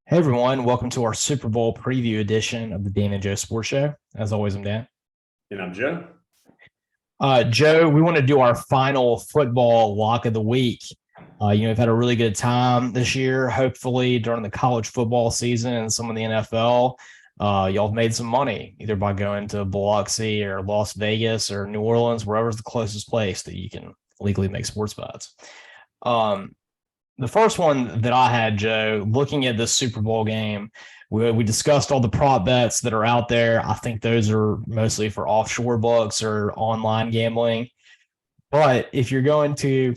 Hey everyone, welcome to our Super Bowl preview edition of the Dan and Joe Sports Show. As always, I'm Dan. And I'm Joe. Joe, we want to do our final football lock of the week. We've had a really good time this year. Hopefully, during the college football season and some of the NFL, y'all have made some money either by going to Biloxi or Las Vegas or New Orleans, wherever's the closest place that you can legally make sports bets. The first one that I had, Joe, looking at this Super Bowl game, we discussed all the prop bets that are out there. I think those are mostly for offshore books or online gambling. But if you're going to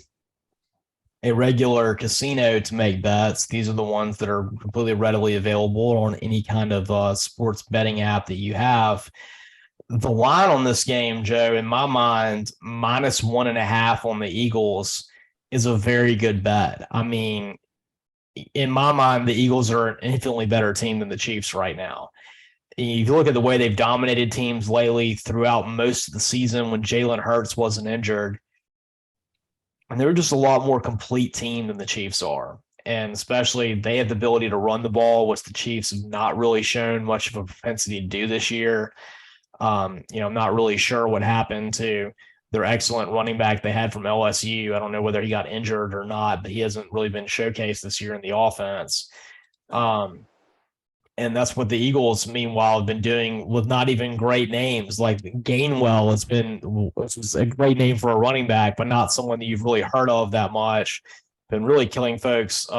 a regular casino to make bets, these are the ones that are completely readily available on any kind of sports betting app that you have. The line on this game, Joe, in my mind, -1.5 on the Eagles is a very good bet. I mean, in my mind, the Eagles are an infinitely better team than the Chiefs right now. If you look at the way they've dominated teams lately throughout most of the season when Jalen Hurts wasn't injured, and they're just a lot more complete team than the Chiefs are. And especially they have the ability to run the ball, which the Chiefs have not really shown much of a propensity to do this year. I'm not really sure what happened to their excellent running back they had from LSU. I don't know whether he got injured or not, but he hasn't really been showcased this year in the offense. And that's what the Eagles, meanwhile, have been doing with not even great names. Like Gainwell which was a great name for a running back, but not someone that you've really heard of that much. Been really killing folks in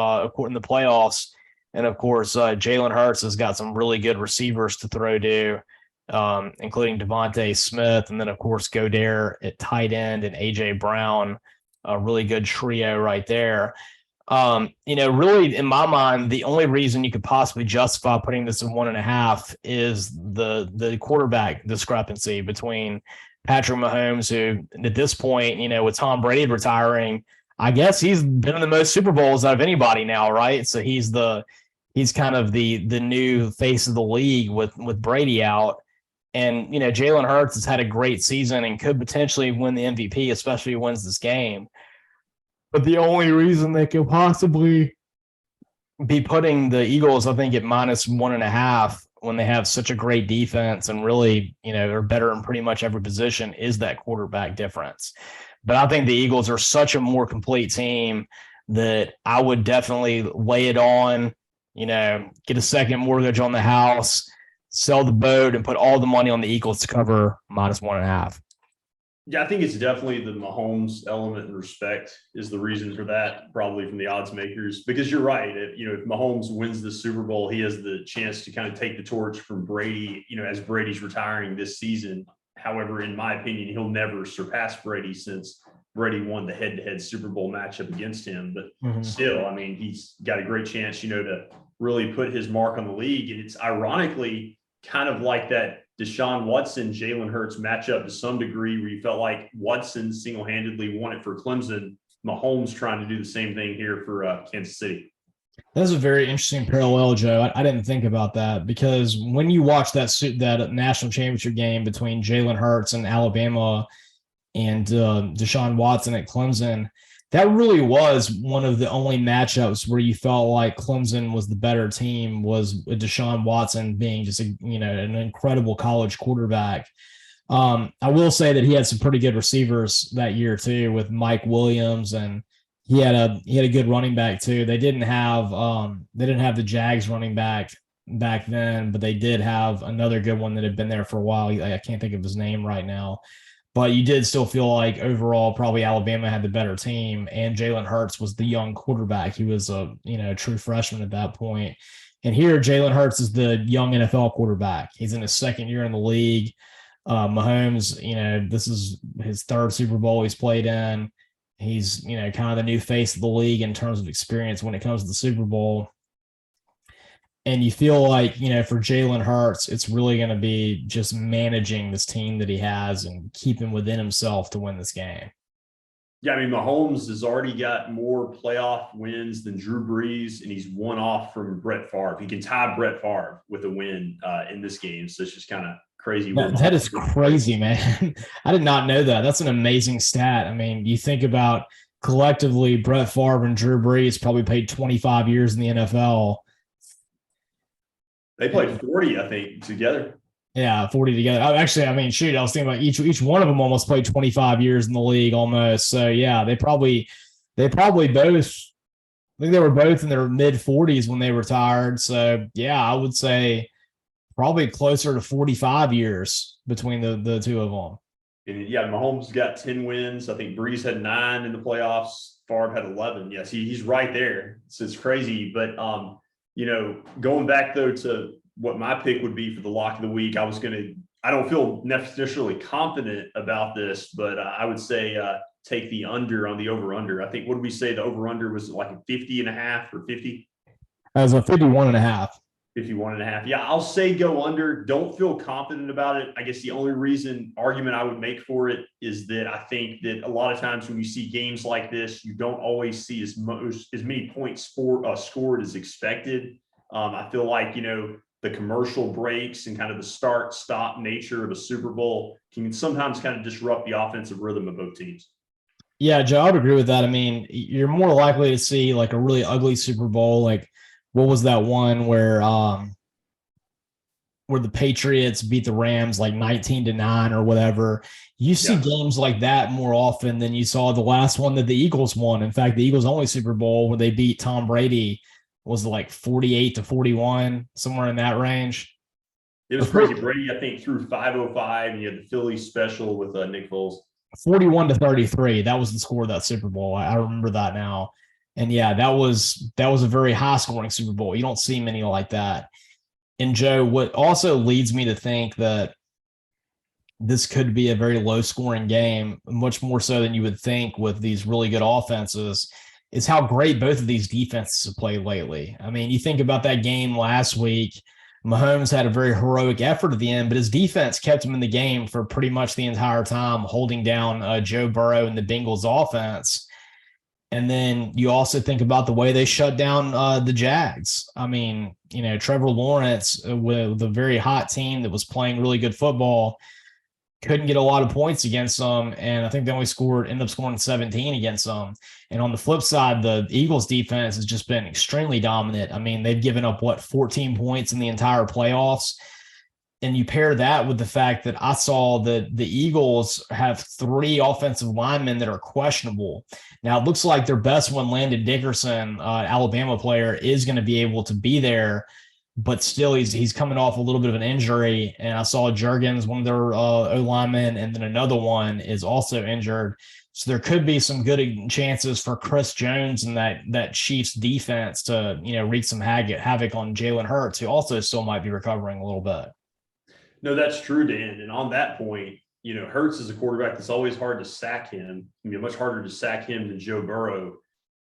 the playoffs. And of course, Jalen Hurts has got some really good receivers to throw to, including Devontae Smith, and then of course Goddard at tight end and AJ Brown, a really good trio right there. Really in my mind, the only reason you could possibly justify putting this in 1.5 is the quarterback discrepancy between Patrick Mahomes, who at this point, with Tom Brady retiring, I guess he's been in the most Super Bowls out of anybody now, right? So he's kind of the new face of the league with Brady out. And, Jalen Hurts has had a great season and could potentially win the MVP, especially if he wins this game. But the only reason they could possibly be putting the Eagles, I think, at -1.5 when they have such a great defense and really, are better in pretty much every position is that quarterback difference. But I think the Eagles are such a more complete team that I would definitely lay it on, get a second mortgage on the house, sell the boat, and put all the money on the Eagles to cover -1.5. Yeah, I think it's definitely the Mahomes element and respect is the reason for that, probably from the odds makers. Because you're right, if Mahomes wins the Super Bowl, he has the chance to kind of take the torch from Brady, as Brady's retiring this season. However, in my opinion, he'll never surpass Brady since Brady won the head-to-head Super Bowl matchup against him. But still, I mean, he's got a great chance, to really put his mark on the league. And it's ironically kind of like that Deshaun Watson, Jalen Hurts matchup to some degree, where you felt like Watson single-handedly won it for Clemson. Mahomes trying to do the same thing here for Kansas City. That's a very interesting parallel, Joe. I didn't think about that because when you watch that national championship game between Jalen Hurts and Alabama and Deshaun Watson at Clemson, that really was one of the only matchups where you felt like Clemson was the better team, was Deshaun Watson being just an incredible college quarterback. I will say that he had some pretty good receivers that year too, with Mike Williams, and he had a good running back too. They didn't have the Jags running back then, but they did have another good one that had been there for a while. I can't think of his name right now. But you did still feel like overall probably Alabama had the better team, and Jalen Hurts was the young quarterback. He was a true freshman at that point. And here Jalen Hurts is the young NFL quarterback. He's in his second year in the league. Mahomes, this is his third Super Bowl he's played in. He's kind of the new face of the league in terms of experience when it comes to the Super Bowl. And you feel like, for Jalen Hurts, it's really going to be just managing this team that he has and keeping within himself to win this game. Yeah, I mean, Mahomes has already got more playoff wins than Drew Brees, and he's one off from Brett Favre. He can tie Brett Favre with a win in this game. So it's just kind of crazy. That is crazy, man. I did not know that. That's an amazing stat. I mean, you think about collectively, Brett Favre and Drew Brees probably played 25 years in the NFL. They played 40, I think, together. Yeah, 40 together. Actually, I mean, shoot, I was thinking about each one of them almost played 25 years in the league almost. So yeah, they probably both. I think they were both in their mid 40s when they retired. So yeah, I would say probably closer to 45 years between the two of them. And yeah, Mahomes got 10 wins. I think Breeze had 9 in the playoffs. Favre had 11. Yes, he's right there. It's crazy. But going back though to what my pick would be for the lock of the week, I don't feel necessarily confident about this, but I would say take the under on the over-under. I think, what did we say? The over-under was like a 50.5 or 50? As a 51.5. 51.5. Yeah, I'll say go under. Don't feel confident about it. I guess the only argument I would make for it is that I think that a lot of times when you see games like this, you don't always see as many points scored as expected. I feel like, the commercial breaks and kind of the start-stop nature of a Super Bowl can sometimes kind of disrupt the offensive rhythm of both teams. Yeah, Joe, I would agree with that. I mean, you're more likely to see like a really ugly Super Bowl. Like, what was that one where the Patriots beat the Rams like 19-9 or whatever? You see games like that more often than you saw the last one that the Eagles won. In fact, the Eagles' only Super Bowl where they beat Tom Brady was like 48-41, somewhere in that range. It was crazy. Brady, I think, threw 505, and you had the Philly special with Nick Foles. 41-33. That was the score of that Super Bowl. I remember that now. And yeah, that was a very high scoring Super Bowl. You don't see many like that. And Joe, what also leads me to think that this could be a very low scoring game, much more so than you would think with these really good offenses, is how great both of these defenses have played lately. I mean, you think about that game last week, Mahomes had a very heroic effort at the end, but his defense kept him in the game for pretty much the entire time, holding down Joe Burrow and the Bengals offense. And then you also think about the way they shut down the Jags. I mean, Trevor Lawrence with a very hot team that was playing really good football couldn't get a lot of points against them. And I think they only ended up scoring 17 against them. And on the flip side, the Eagles defense has just been extremely dominant. I mean, they've given up 14 points in the entire playoffs. And you pair that with the fact that I saw that the Eagles have 3 offensive linemen that are questionable. Now, it looks like their best one, Landon Dickerson, Alabama player, is going to be able to be there, but still he's coming off a little bit of an injury. And I saw Juergens, one of their O-linemen, and then another one is also injured. So there could be some good chances for Chris Jones and that Chiefs defense to, wreak some havoc on Jalen Hurts, who also still might be recovering a little bit. No, that's true, Dan. And on that point, Hurts is a quarterback that's always hard to sack him. Much harder to sack him than Joe Burrow.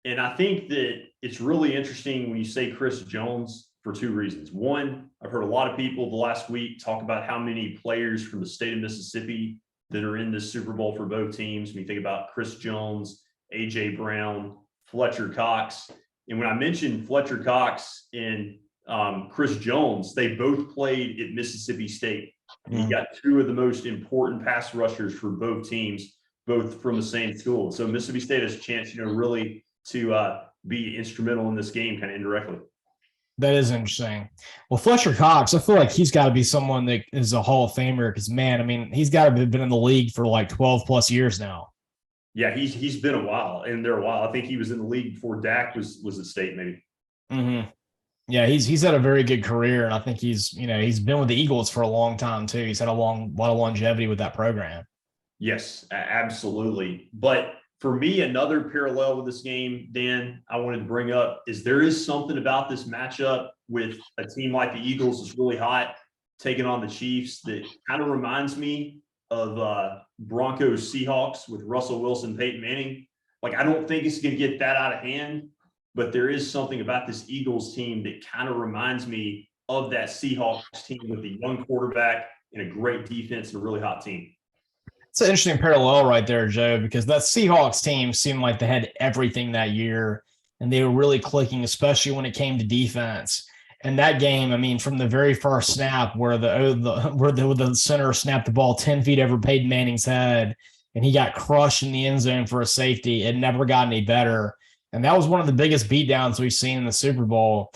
And I think that it's really interesting when you say Chris Jones for 2 reasons. One, I've heard a lot of people the last week talk about how many players from the state of Mississippi that are in this Super Bowl for both teams. When you think about Chris Jones, A.J. Brown, Fletcher Cox. And when I mentioned Fletcher Cox and Chris Jones, they both played at Mississippi State. You got 2 of the most important pass rushers for both teams, both from the same school. So Mississippi State has a chance, really to be instrumental in this game kind of indirectly. That is interesting. Well, Fletcher Cox, I feel like he's got to be someone that is a Hall of Famer because, man, I mean, he's got to have been in the league for like 12 plus years now. Yeah, he's been a while, and they're a while. I think he was in the league before Dak was at State, maybe. Mm-hmm. Yeah, he's had a very good career, and I think he's been with the Eagles for a long time too. He's had a lot of longevity with that program. Yes, absolutely. But for me, another parallel with this game, Dan, I wanted to bring up is there is something about this matchup with a team like the Eagles that's really hot, taking on the Chiefs, that kind of reminds me of Broncos Seahawks with Russell Wilson, Peyton Manning. Like, I don't think it's going to get that out of hand. But there is something about this Eagles team that kind of reminds me of that Seahawks team with a young quarterback and a great defense and a really hot team. It's an interesting parallel right there, Joe, because that Seahawks team seemed like they had everything that year, and they were really clicking, especially when it came to defense. And that game, I mean, from the very first snap where the center snapped the ball 10 feet over Peyton Manning's head, and he got crushed in the end zone for a safety, it never got any better. And that was one of the biggest beatdowns we've seen in the Super Bowl.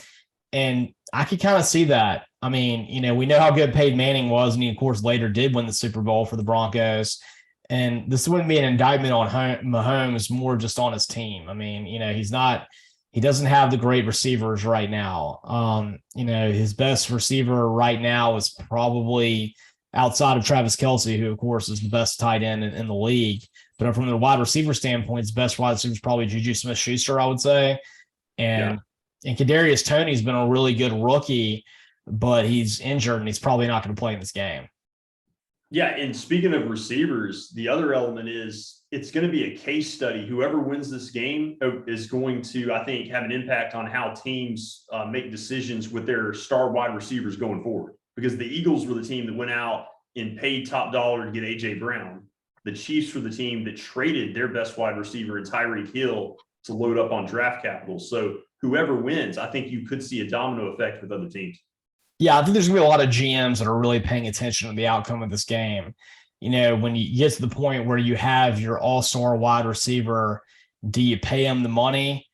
And I could kind of see that. I mean, we know how good Peyton Manning was, and he, of course, later did win the Super Bowl for the Broncos. And this wouldn't be an indictment on Mahomes, more just on his team. I mean, he doesn't have the great receivers right now. His best receiver right now is probably outside of Travis Kelce, who, of course, is the best tight end in the league. But from the wide receiver standpoint, his best wide receiver is probably Juju Smith-Schuster, I would say. And Kadarius Toney's been a really good rookie, but he's injured and he's probably not going to play in this game. Yeah, and speaking of receivers, the other element is it's going to be a case study. Whoever wins this game is going to, I think, have an impact on how teams make decisions with their star wide receivers going forward. Because the Eagles were the team that went out and paid top dollar to get A.J. Brown. The Chiefs were the team that traded their best wide receiver in Tyreek Hill to load up on draft capital. So whoever wins, I think you could see a domino effect with other teams. Yeah, I think there's going to be a lot of GMs that are really paying attention to the outcome of this game. When you get to the point where you have your all-star wide receiver, do you pay him the money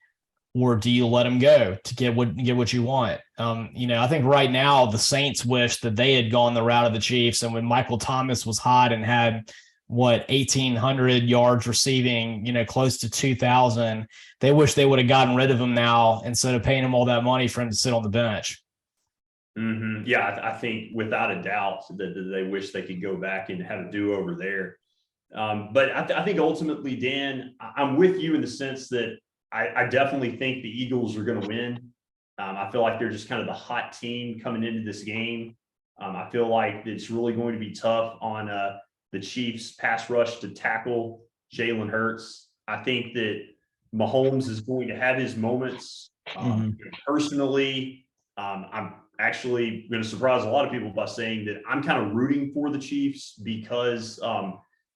or do you let him go to get what you want? I think right now the Saints wish that they had gone the route of the Chiefs, and when Michael Thomas was hot and had 1,800 yards receiving, close to 2,000, they wish they would have gotten rid of him now instead of paying him all that money for him to sit on the bench. Mm-hmm. Yeah, I think without a doubt that they wish they could go back and have a do-over there. But I think ultimately, Dan, I'm with you in the sense that I definitely think the Eagles are going to win. I feel like they're just kind of the hot team coming into this game. I feel like it's really going to be tough on the Chiefs pass rush to tackle Jalen Hurts. I think that Mahomes is going to have his moments. Personally, I'm actually going to surprise a lot of people by saying that I'm kind of rooting for the Chiefs because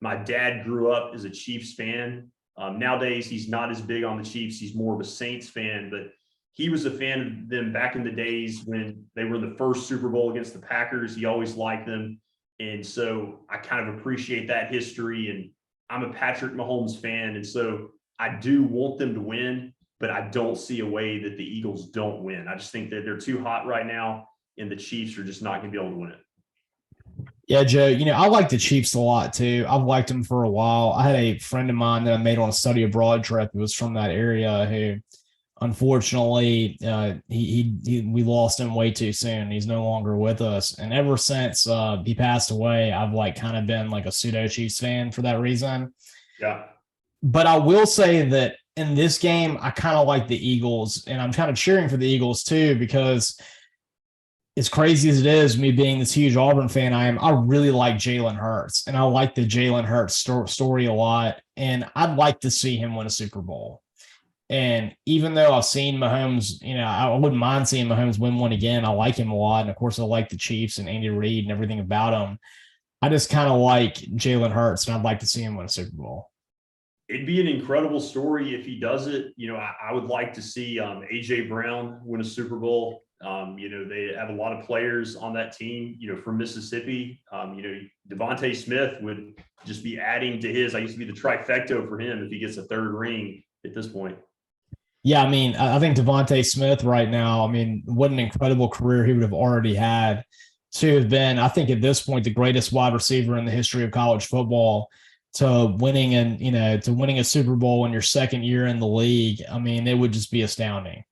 my dad grew up as a Chiefs fan. Nowadays, he's not as big on the Chiefs. He's more of a Saints fan, but he was a fan of them back in the days when they were in the first Super Bowl against the Packers. He always liked them. And so I kind of appreciate that history. And I'm a Patrick Mahomes fan. And so I do want them to win, but I don't see a way that the Eagles don't win. I just think that they're too hot right now, and the Chiefs are just not going to be able to win it. Yeah, Joe, I like the Chiefs a lot too. I've liked them for a while. I had a friend of mine that I made on a study abroad trip who was from that area who, unfortunately, we lost him way too soon. He's no longer with us. And ever since he passed away, I've kind of been like a pseudo Chiefs fan for that reason. Yeah. But I will say that in this game, I kind of like the Eagles, and I'm kind of cheering for the Eagles too, because as crazy as it is, me being this huge Auburn fan I really like Jalen Hurts, and I like the Jalen Hurts story a lot, and I'd like to see him win a Super Bowl. And even though I've seen Mahomes, I wouldn't mind seeing Mahomes win one again. I like him a lot, and of course I like the Chiefs and Andy Reid and everything about him. I just kind of like Jalen Hurts, and I'd like to see him win a Super Bowl. It'd be an incredible story if he does it. I would like to see A.J. Brown win a Super Bowl. They have a lot of players on that team, from Mississippi. Devontae Smith would just be adding to his. I used to be the trifecta for him if he gets a third ring at this point. Yeah, I think Devontae Smith right now, what an incredible career he would have already had to have been, I think at this point, the greatest wide receiver in the history of college football, to winning a Super Bowl in your second year in the league. It would just be astounding.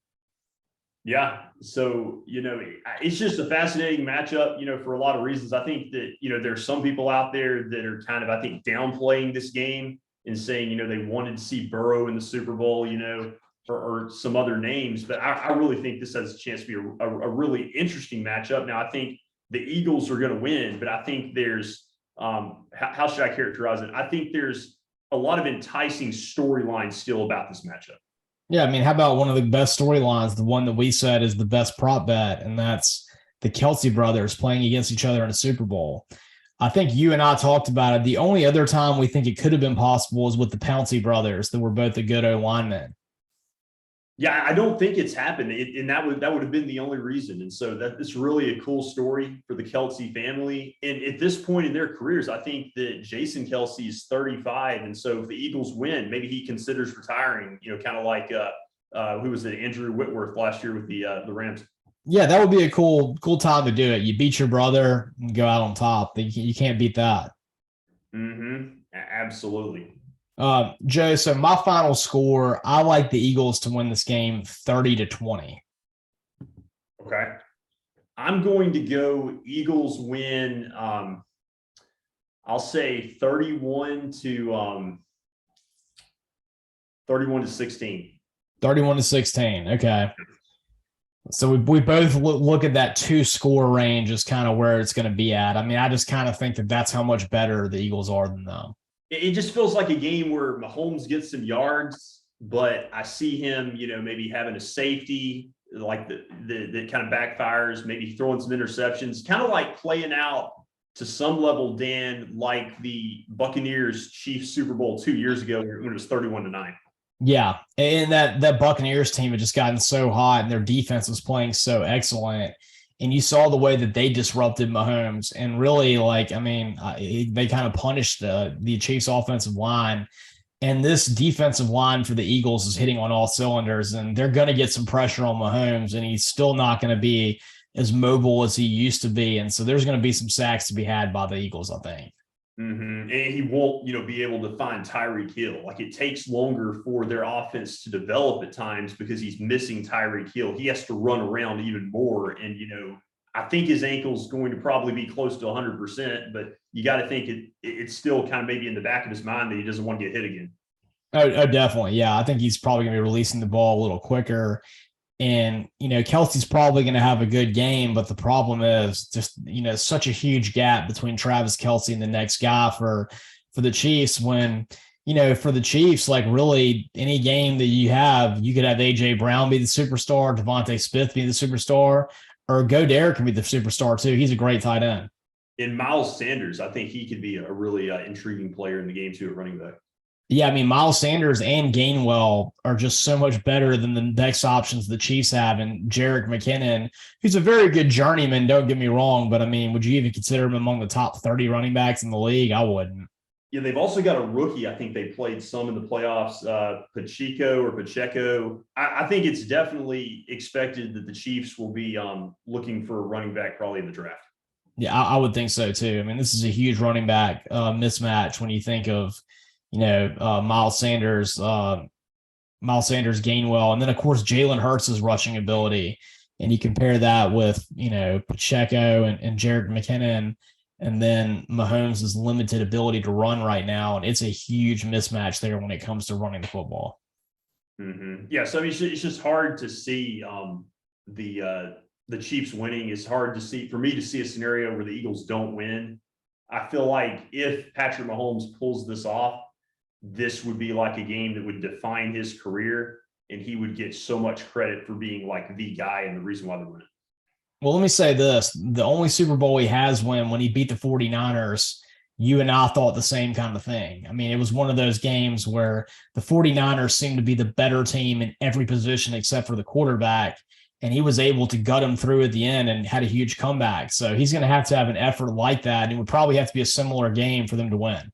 Yeah. So, it's just a fascinating matchup, for a lot of reasons. I think that, there's some people out there that are kind of, I think, downplaying this game and saying, they wanted to see Burrow in the Super Bowl, or some other names. But I really think this has a chance to be a really interesting matchup. Now, I think the Eagles are going to win, but I think there's, how should I characterize it? I think there's a lot of enticing storylines still about this matchup. Yeah, how about one of the best storylines, the one that we said is the best prop bet, and that's the Kelce brothers playing against each other in a Super Bowl. I think you and I talked about it. The only other time we think it could have been possible is with the Pouncey brothers that were both a good O-linemen. Yeah, I don't think it's happened, and that would have been the only reason. And so it's really a cool story for the Kelce family. And at this point in their careers, I think that Jason Kelce is 35, and so if the Eagles win, maybe he considers retiring. Kind of like who was it, Andrew Whitworth last year with the Rams. Yeah, that would be a cool time to do it. You beat your brother and go out on top. You can't beat that. Absolutely. Joe, so my final score, I like the Eagles to win this game 30-20. Okay. I'm going to go Eagles win. I'll say 31 to 16. 31-16. Okay. So we both look at that 2-score range as kind of where it's going to be at. I mean, I just kind of think that that's how much better the Eagles are than them. It just feels like a game where Mahomes gets some yards, but I see him, maybe having a safety like that kind of backfires, maybe throwing some interceptions, kind of like playing out to some level, Dan, like the Buccaneers Chiefs Super Bowl 2 years ago when it was 31-9. Yeah, and that Buccaneers team had just gotten so hot, and their defense was playing so excellent. And you saw the way that they disrupted Mahomes, and really, like, I mean, they kind of punished the Chiefs' offensive line. And this defensive line for the Eagles is hitting on all cylinders, and they're going to get some pressure on Mahomes, and he's still not going to be as mobile as he used to be. And so there's going to be some sacks to be had by the Eagles, I think. And he won't, be able to find Tyreek Hill. Like, it takes longer for their offense to develop at times because he's missing Tyreek Hill. He has to run around even more. And, I think his ankle's going to probably be close to 100%, but you got to think it's still kind of maybe in the back of his mind that he doesn't want to get hit again. Oh, definitely. Yeah. I think he's probably going to be releasing the ball a little quicker. And, Kelsey's probably going to have a good game, but the problem is just, such a huge gap between Travis Kelce and the next guy for the Chiefs when, for the Chiefs, like really any game that you could have AJ Brown be the superstar, Devontae Smith be the superstar, or Go Derek can be the superstar too. He's a great tight end. And Miles Sanders, I think he could be a really intriguing player in the game too at running back. Yeah, I mean, Miles Sanders and Gainwell are just so much better than the next options the Chiefs have. And Jerick McKinnon, who's a very good journeyman, don't get me wrong, but I mean, would you even consider him among the top 30 running backs in the league? I wouldn't. Yeah, they've also got a rookie. I think they played some in the playoffs, Pacheco. I think it's definitely expected that the Chiefs will be looking for a running back probably in the draft. Yeah, I would think so too. I mean, this is a huge running back mismatch when you think of, Miles Sanders, Gainwell, and then of course Jalen Hurts' rushing ability, and you compare that with Pacheco and Jerick McKinnon, and then Mahomes' limited ability to run right now, and it's a huge mismatch there when it comes to running the football. Yeah, so I mean, it's just hard to see the Chiefs winning. It's hard to see for me to see a scenario where the Eagles don't win. I feel like if Patrick Mahomes pulls this off, this would be like a game that would define his career, and he would get so much credit for being like the guy and the reason why they win. Well, let me say this. The only Super Bowl he has when he beat the 49ers, you and I thought the same kind of thing. I mean, it was one of those games where the 49ers seemed to be the better team in every position except for the quarterback, and he was able to gut him through at the end and had a huge comeback. So he's going to have an effort like that, and it would probably have to be a similar game for them to win.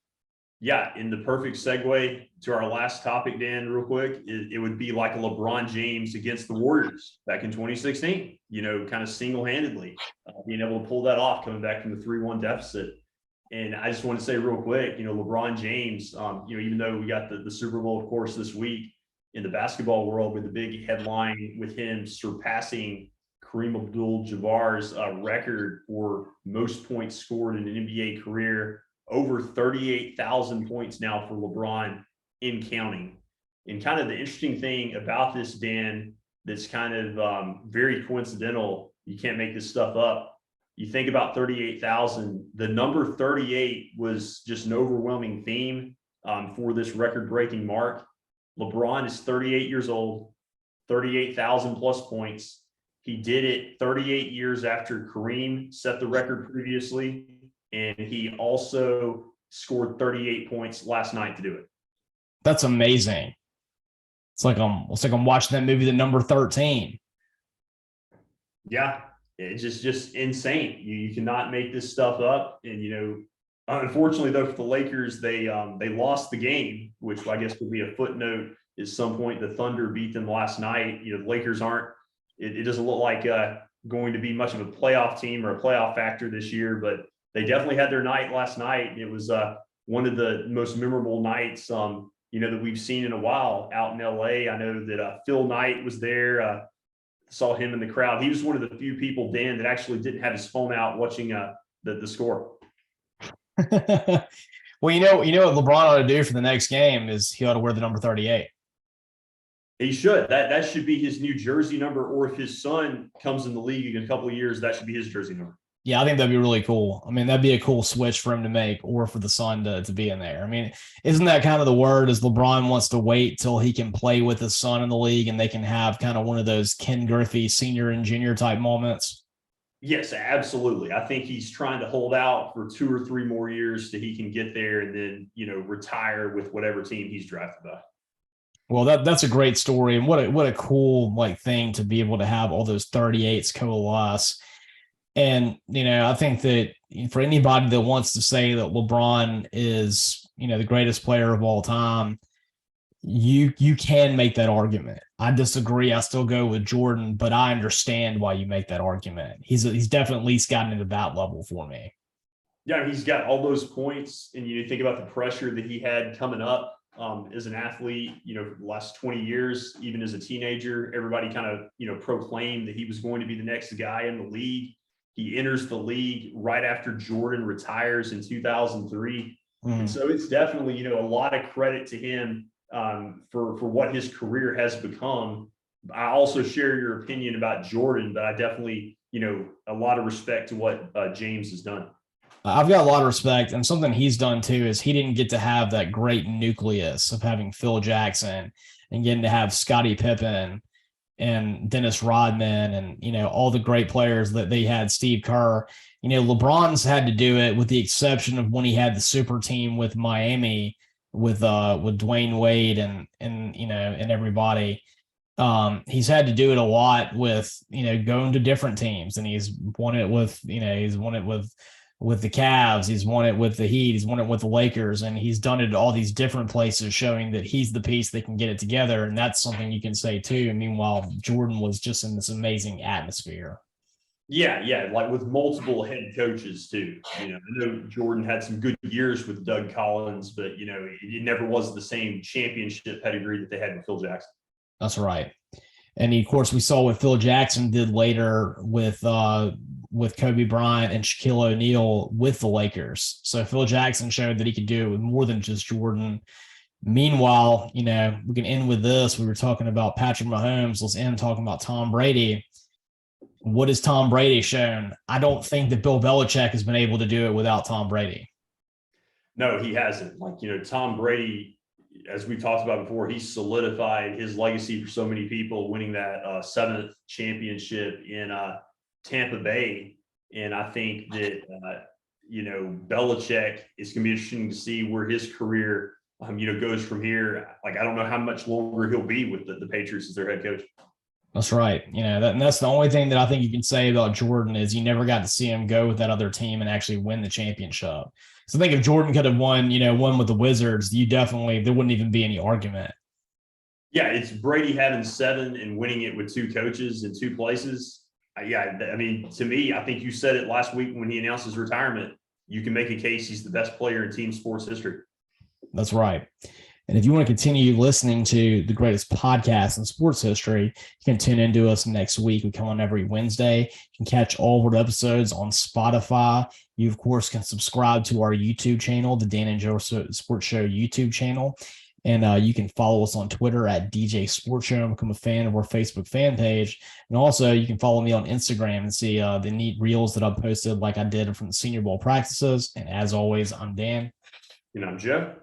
Yeah, in the perfect segue to our last topic, Dan, real quick, it would be like a LeBron James against the Warriors back in 2016, kind of single-handedly being able to pull that off, coming back from the 3-1 deficit. And I just want to say real quick, LeBron James, even though we got the Super Bowl, of course, this week in the basketball world with the big headline with him surpassing Kareem Abdul-Jabbar's record for most points scored in an NBA career, over 38,000 points now for LeBron in counting. And kind of the interesting thing about this, Dan, that's kind of very coincidental, you can't make this stuff up. You think about 38,000, the number 38 was just an overwhelming theme for this record-breaking mark. LeBron is 38 years old, 38,000 plus points. He did it 38 years after Kareem set the record previously. And he also scored 38 points last night to do it. That's amazing. It's like I'm watching that movie, The Number 13. Yeah, it's just insane. You cannot make this stuff up. And unfortunately though, for the Lakers, they lost the game, which I guess would be a footnote at some point. The Thunder beat them last night. The Lakers aren't it doesn't look like going to be much of a playoff team or a playoff factor this year, but they definitely had their night last night. It was one of the most memorable nights, that we've seen in a while out in LA. I know that Phil Knight was there. Saw him in the crowd. He was one of the few people, Dan, that actually didn't have his phone out watching the score. Well, you know what LeBron ought to do for the next game is he ought to wear the number 38. He should. That should be his new jersey number, or if his son comes in the league in a couple of years, that should be his jersey number. Yeah, I think that'd be really cool. I mean, that'd be a cool switch for him to make, or for the son to be in there. I mean, isn't that kind of the word, is LeBron wants to wait till he can play with his son in the league and they can have kind of one of those Ken Griffey senior and junior type moments? Yes, absolutely. I think he's trying to hold out for 2 or 3 more years so he can get there and then, retire with whatever team he's drafted by. Well, that's a great story, and what a cool thing to be able to have all those 38s coalesce. And I think that for anybody that wants to say that LeBron is the greatest player of all time, you can make that argument. I disagree. I still go with Jordan, but I understand why you make that argument. He's definitely at least gotten into that level for me. Yeah, he's got all those points, and you think about the pressure that he had coming up. As an athlete, for the last 20 years, even as a teenager, everybody kind of, proclaimed that he was going to be the next guy in the league. He enters the league right after Jordan retires in 2003. And so it's definitely, a lot of credit to him for what his career has become. I also share your opinion about Jordan, but I definitely, a lot of respect to what James has done. I've got a lot of respect, and something he's done too is he didn't get to have that great nucleus of having Phil Jackson and getting to have Scottie Pippen and Dennis Rodman and, all the great players that they had, Steve Kerr. LeBron's had to do it, with the exception of when he had the super team with Miami with Dwayne Wade and everybody. He's had to do it a lot with, going to different teams, and he's won it with the Cavs, he's won it with the Heat, he's won it with the Lakers, and he's done it at all these different places, showing that he's the piece that can get it together. And that's something you can say too. And meanwhile, Jordan was just in this amazing atmosphere. Yeah, like with multiple head coaches too. I know Jordan had some good years with Doug Collins, but it never was the same championship pedigree that they had with Phil Jackson. That's right. And of course, we saw what Phil Jackson did later with Kobe Bryant and Shaquille O'Neal with the Lakers. So Phil Jackson showed that he could do it with more than just Jordan. Meanwhile, we can end with this. We were talking about Patrick Mahomes. Let's end talking about Tom Brady. What has Tom Brady shown? I don't think that Bill Belichick has been able to do it without Tom Brady. No, he hasn't. Tom Brady, as we've talked about before, he solidified his legacy for so many people, winning that 7th championship in Tampa Bay. And I think that, Belichick, it's going to be interesting to see where his career, goes from here. I don't know how much longer he'll be with the Patriots as their head coach. That's right. And that's the only thing that I think you can say about Jordan is you never got to see him go with that other team and actually win the championship. So I think if Jordan could have won with the Wizards, there wouldn't even be any argument. Yeah, it's Brady having 7 and winning it with 2 coaches in 2 places. To me, I think you said it last week when he announced his retirement. You can make a case he's the best player in team sports history. That's right. And if you want to continue listening to the greatest podcast in sports history, you can tune into us next week. We come on every Wednesday. You can catch all of our episodes on Spotify. You, of course, can subscribe to our YouTube channel, the Dan and Joe Sports Show YouTube channel. And you can follow us on Twitter at DJ Sports Show and become a fan of our Facebook fan page. And also, you can follow me on Instagram and see the neat reels that I've posted like I did from the Senior Bowl practices. And as always, I'm Dan. And I'm Joe.